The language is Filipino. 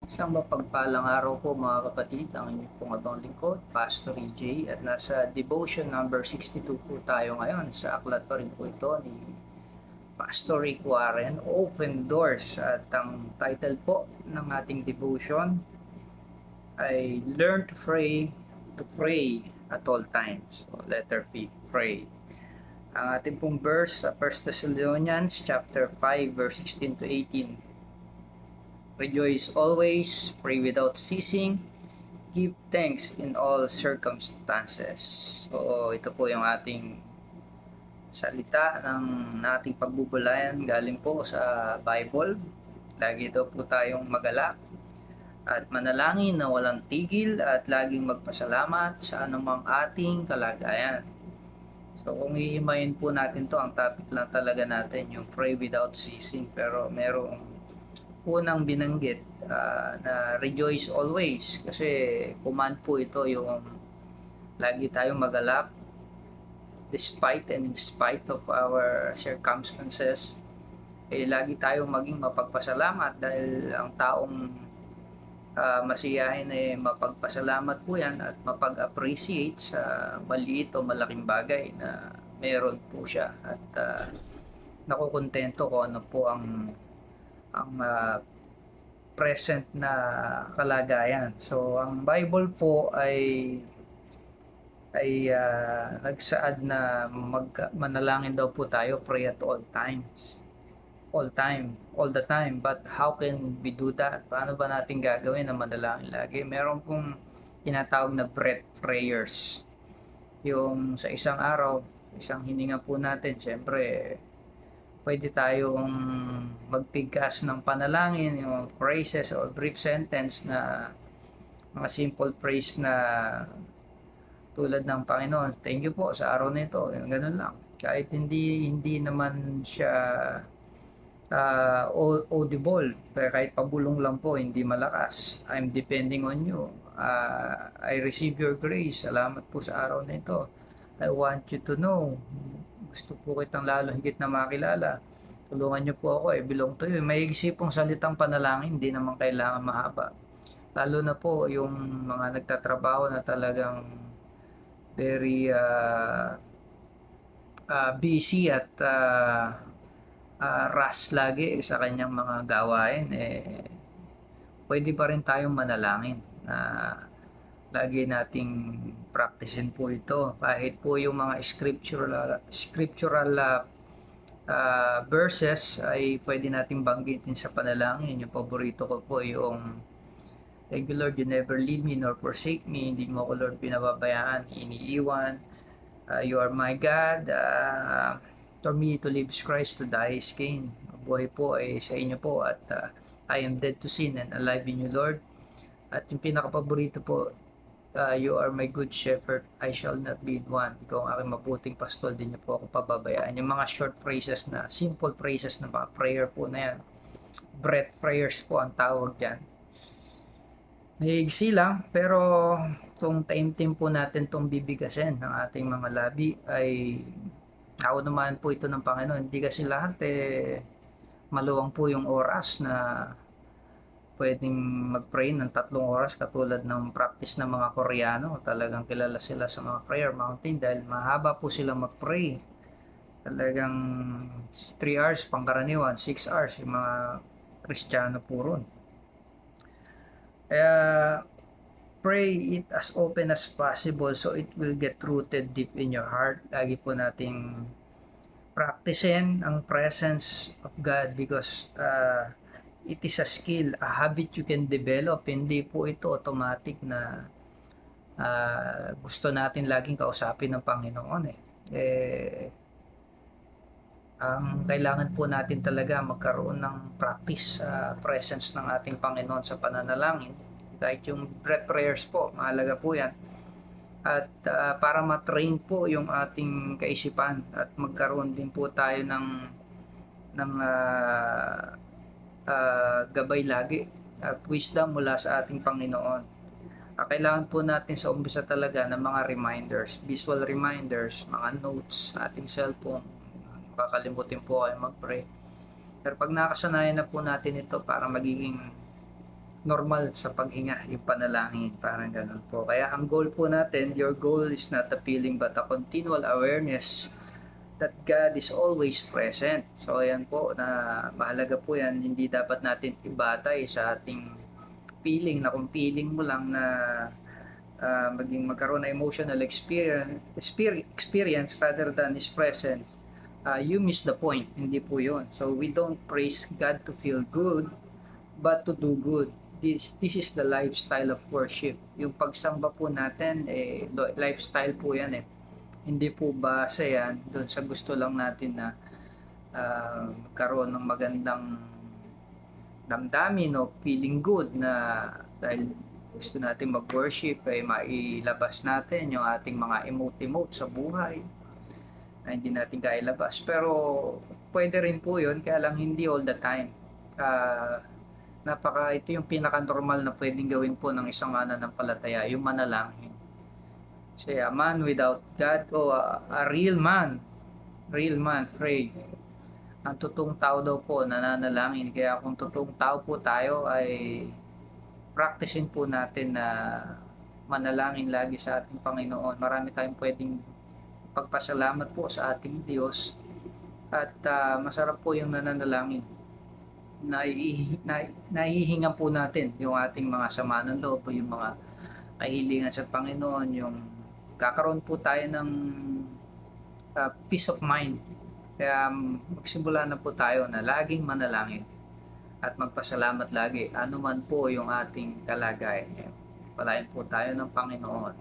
Isang mapagpalang araw po mga kapatid, ang inyong pong abang lingkod, Pastor EJ, at nasa devotion number 62 po tayo ngayon. Sa aklat pa rin po ito ni Pastor Rick Warren, Open Doors. At ang title po ng ating devotion ay Learn to pray at all times. So, letter P, pray. Ang ating pong verse sa 1 Thessalonians chapter 5 verse 16 to 18. Rejoice always, pray without ceasing, give thanks in all circumstances. So, ito po yung ating salita ng ating pagbubulayan galing po sa Bible. Lagi daw po tayong magalak at manalangin na walang tigil at laging magpasalamat sa anumang ating kalagayan. So, kung hihimayin po natin to, ang topic lang talaga natin yung pray without ceasing. Pero merong unang binanggit na rejoice always, kasi command po ito, yung lagi tayong magalak despite and in spite of our circumstances. Lagi tayong maging mapagpasalamat, dahil ang taong masiyahin mapagpasalamat po yan at mapag-appreciate sa maliit o malaking bagay na meron po siya, at nakukontento kung ano po ang present na kalagayan. So ang Bible po ay nagsaad na manalangin daw po tayo, pray at all times. All the time. But how can we do that? Paano ba natin gagawin na manalangin lagi? Meron pong tinatawag na breath prayers. Yung sa isang araw, isang hininga po natin, syempre pwede tayong magpigkas ng panalangin, yung phrases or brief sentence na mga simple phrase na tulad ng Panginoon, thank you po sa araw na ito, yung ganun lang. Kahit hindi naman siya audible, pero kahit pabulong lang po, hindi malakas. I'm depending on you. I receive your grace. Salamat po sa araw na ito. I want you to know. Gusto po kitang lalo higit na makilala. Tulungan niyo po ako, belong to you. May pong salitang panalangin, hindi naman kailangan mahaba. Lalo na po yung mga nagtatrabaho na talagang very busy at rush lagi sa kanyang mga gawain, pwede pa rin tayong manalangin na lagi nating practicein po ito. Kahit po yung mga scriptural verses ay pwede nating banggitin sa panalangin. Yung paborito ko po yung thank you Lord, you never leave me nor forsake me. Hindi mo ko Lord pinababayaan, iniiwan. You are my God. For me to live is Christ, to die is gain. Buhay po ay sa inyo po, at I am dead to sin and alive in you Lord. At yung pinakapaborito po, you are my good shepherd, I shall not be in want. Ikaw ang aking mabuting pastol, din niyo po ako pababayaan. Yung mga short phrases na, simple phrases na mga prayer po na yan. Breath prayers po ang tawag dyan. Maigsi lang, pero kung taimtim po natin itong bibigasin ng ating mga labi, ay naunaman po ito ng Panginoon. Hindi kasi lahat maluwang po yung oras na pwedeng mag-pray ng 3 oras, katulad ng practice ng mga Koreano. Talagang kilala sila sa mga prayer mountain dahil mahaba po sila mag-pray. Talagang 3 hours pangkaraniwan, 6 hours yung mga Kristiyano po ron. Kaya pray it as open as possible so it will get rooted deep in your heart. Lagi po nating practicein ang presence of God, because it is a skill, a habit you can develop. Hindi po ito automatic na gusto natin laging kausapin ng Panginoon. Ang kailangan po natin talaga magkaroon ng practice sa presence ng ating Panginoon sa pananalangin. Kahit yung breath prayers po, mahalaga po yan. At para matrain po yung ating kaisipan at magkaroon din po tayo ng gabay lagi at wisdom mula sa ating Panginoon. Kailangan po natin sa umpisa talaga ng mga reminders, visual reminders, mga notes sa ating cellphone. Kakalimutin po kayo mag-pray. Pero pag nakasanayan na po natin ito, para magiging normal sa paghinga, yung panalangin, parang ganun po. Kaya ang goal po natin, your goal is not a feeling but a continual awareness that God is always present. So ayan po, na mahalaga po yan, hindi dapat natin ibatay sa ating feeling, na kung feeling mo lang na magkaroon ng emotional experience rather than His presence, you miss the point. Hindi po yun. So we don't praise God to feel good, but to do good. This is the lifestyle of worship. Yung pagsamba po natin, lifestyle po yan eh. Hindi po base yan doon sa gusto lang natin na magkaroon ng magandang damdamin o feeling good na dahil gusto natin mag-worship ay mailabas natin yung ating mga emote-emote sa buhay na hindi natin kailabas. Pero pwede rin po yun, kaya lang hindi all the time. Ito yung pinaka-normal na pwedeng gawin po ng isang mananampalataya, yung manalangin. Kasi a man without God o a real man pray. Ang totoong tao daw po nananalangin. Kaya kung totoong tao po tayo ay practicein po natin na manalangin lagi sa ating Panginoon. Marami tayong pwedeng pagpasalamat po sa ating Diyos at masarap po yung nananalangin. Nahihingan po natin yung ating mga sama ng loob, yung mga kahilingan sa Panginoon, yung kakaroon po tayo ng peace of mind. Kaya magsimula na po tayo na laging manalangin at magpasalamat lagi, ano man po yung ating kalagayan. Palain po tayo ng Panginoon.